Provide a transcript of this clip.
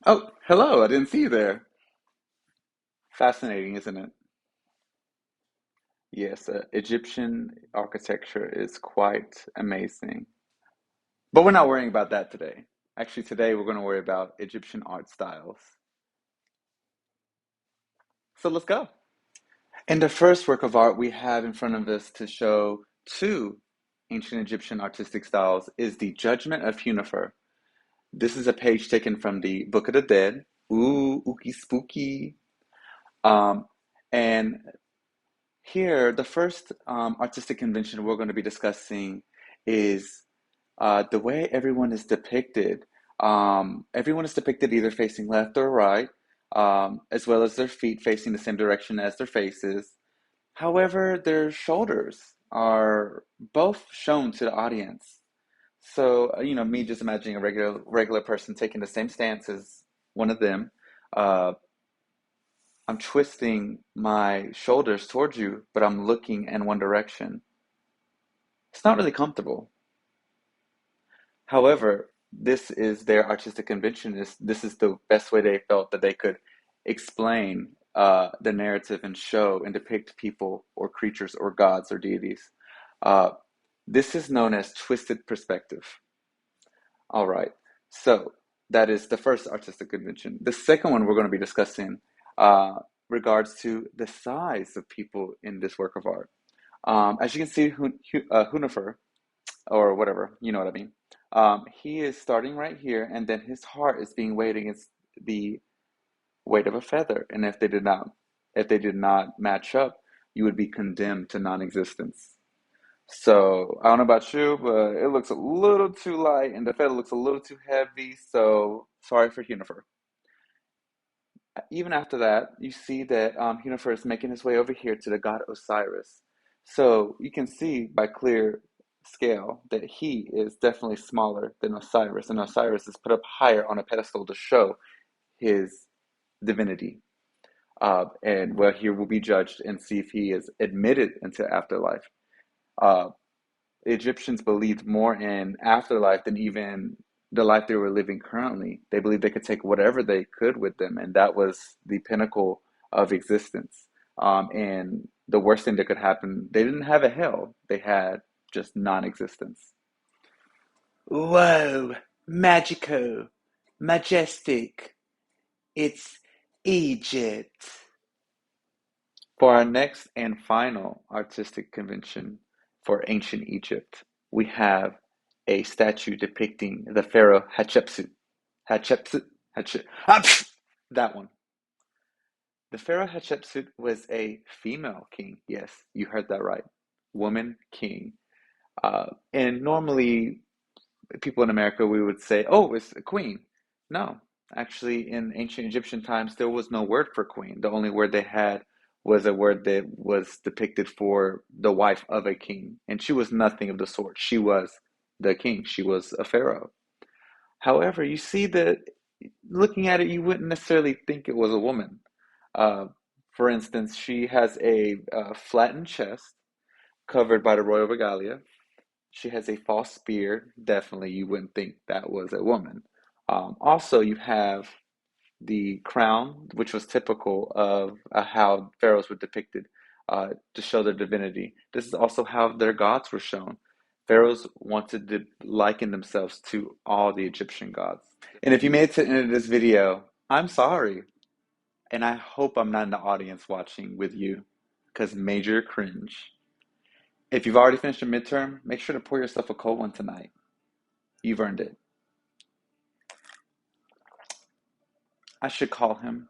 Oh, hello. I didn't see you there. Fascinating, isn't it? Yes, Egyptian architecture is quite amazing. But we're not worrying about that today. Actually, today we're going to worry about Egyptian art styles. So let's go. In the first work of art we have in front of us to show two ancient Egyptian artistic styles is the Judgment of Hunefer. This is a page taken from the Book of the Dead. Ooh, ooky spooky. Um, and Here, the first artistic convention we're going to be discussing is the way everyone is depicted. Everyone is depicted either facing left or right, as well as their feet facing the same direction as their faces. However, their shoulders are both shown to the audience. So, me just imagining a regular person taking the same stance as one of them. Uh, I'm twisting my shoulders towards you, but I'm looking in one direction. It's not really comfortable. However, this is their artistic convention. This is the best way they felt that they could explain the narrative and show and depict people or creatures or gods or deities. Uh, this is known as twisted perspective. All right. So that is the first artistic convention. The second one we're going to be discussing uh, regards to the size of people in this work of art. As you can see, Hunefer, or whatever, you know what I mean. He is starting right here, and then his heart is being weighed against the weight of a feather. And if they did not match up, you would be condemned to non-existence. So I don't know about you, but it looks a little too light, and the feather looks a little too heavy. So sorry for Hunefer. Even after that, you see that Hunefer is making his way over here to the god Osiris. So you can see by clear scale that he is definitely smaller than Osiris, and Osiris is put up higher on a pedestal to show his divinity. And well, he will be judged and see if he is admitted into afterlife. Uh, the Egyptians believed more in afterlife than even the life they were living currently. They believed they could take whatever they could with them, and that was the pinnacle of existence. And the worst thing that could happen, they didn't have a hell, they had just non existence. Whoa, magico, majestic, it's Egypt. For our next and final artistic convention for ancient Egypt, we have a statue depicting the pharaoh Hatshepsut. Hatshepsut? That one. The pharaoh Hatshepsut was a female king. Yes, you heard that right. Woman king. And normally, people in America, we would say, oh, it's a queen. No, actually, in ancient Egyptian times, there was no word for queen. The only word they had was a word that was depicted for the wife of a king. And she was nothing of the sort. She was the king, she was a pharaoh. However, you see that looking at it, you wouldn't necessarily think it was a woman. Uh, for instance, she has a flattened chest covered by the royal regalia. She has a false beard. Definitely, you wouldn't think that was a woman. Also, you have the crown, which was typical of how pharaohs were depicted to show their divinity. This is also how their gods were shown. Pharaohs wanted to liken themselves to all the Egyptian gods. And if you made it to the end of this video, I'm sorry. And I hope I'm not in the audience watching with you because major cringe. If you've already finished your midterm, make sure to pour yourself a cold one tonight. You've earned it. I should call him.